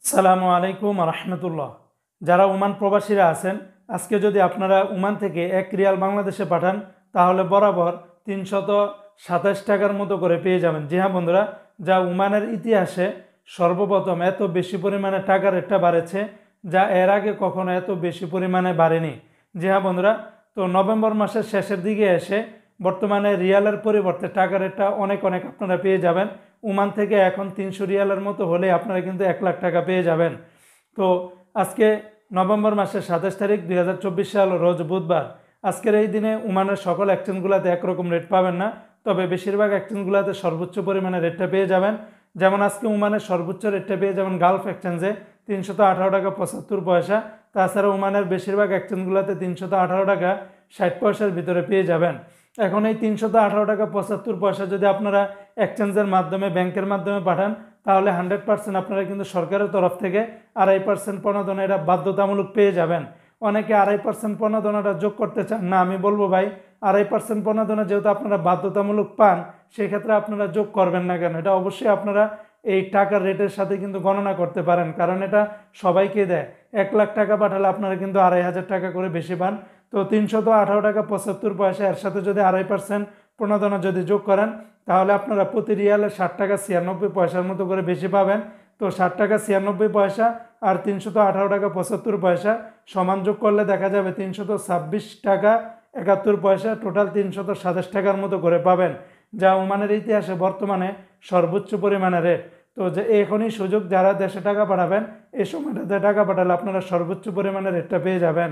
আসসালামু আলাইকুম রহমতুল্লাহ। যারা ওমান প্রবাসীরা আছেন, আজকে যদি আপনারা ওমান থেকে 1 রিয়াল বাংলাদেশে পাঠান তাহলে বরাবর 327 টাকার মতো করে পেয়ে যাবেন। জি হ্যাঁ বন্ধুরা, যা ওমানের ইতিহাসে সর্বপ্রথম এত বেশি পরিমাণে টাকা রেটটা বাড়েছে, যা এর আগে কখনো এত বেশি পরিমাণে বাড়েনি। জি হ্যাঁ বন্ধুরা, তো নভেম্বর মাসের শেষের দিকে এসে বর্তমানে রিয়ালের পরিবর্তে টাকা রেটটা অনেক আপনারা পেয়ে যাবেন। ওমান থেকে এখন 300 রিয়ালের মতো হলে আপনারা কিন্তু 1 লাখ টাকা পেয়ে যাবেন। তো আজকে নভেম্বর মাসের 27 তারিখ 2024 সাল, রোজ বুধবার। আজকের এই দিনে ওমানের সকল এক্সচেঞ্জগুলোতে একরকম রেট পাবেন না, তবে বেশিরভাগ এক্সচেঞ্জগুলোতে সর্বোচ্চ পরিমাণে রেটটা পেয়ে যাবেন। যেমন আজকে ওমানের সর্বোচ্চ রেটটা পেয়ে যাবেন গালফ এক্সচেঞ্জে 318 টাকা 75 পয়সা। তাছাড়া ওমানের বেশিরভাগ এক্সচেঞ্জগুলোতে 318 টাকা 60 পয়সার ভিতরে পেয়ে যাবেন। এখন এই 318 টাকা 75 পয়সা যদি আপনারা এক্সচেঞ্জের মাধ্যমে, ব্যাংকের মাধ্যমে পাঠান, তাহলে 100% আপনারা কিন্তু সরকারের তরফ থেকে 2.5% প্রণোদনা এটা বাধ্যতামূলক পেয়ে যাবেন। অনেকে 2.5% প্রণোদনাটা যোগ করতে চান না, আমি বলবো ভাই 2.5% প্রণোদনা যেহেতু আপনারা বাধ্যতামূলক পান, সেক্ষেত্রে আপনারা যোগ করবেন না কেন? এটা অবশ্যই আপনারা এই টাকার রেটের সাথে কিন্তু গণনা করতে পারেন, কারণ এটা সবাইকে দেয়। 1 লাখ টাকা পাঠালে আপনারা কিন্তু 2,500 টাকা করে বেশি পান। তো 318 টাকা 75 পয়সা, এর সাথে যদি 2.5% প্রণোদনা যদি যোগ করেন, তাহলে আপনারা প্রতি রিয়ালে 60 টাকা 96 পয়সার মতো করে বেশি পাবেন। তো 60 টাকা 96 পয়সা আর 318 টাকা 75 পয়সা সমান যোগ করলে দেখা যাবে 326 টাকা 71 পয়সা, টোটাল 327 টাকার মতো করে পাবেন, যা ওমানের ইতিহাসে বর্তমানে সর্বোচ্চ পরিমাণে রেট। তো যে এখনই সুযোগ, যারা দেশে টাকা পাঠাবেন এই সময়টাতে টাকা পাঠালে আপনারা সর্বোচ্চ পরিমাণে রেটটা পেয়ে যাবেন।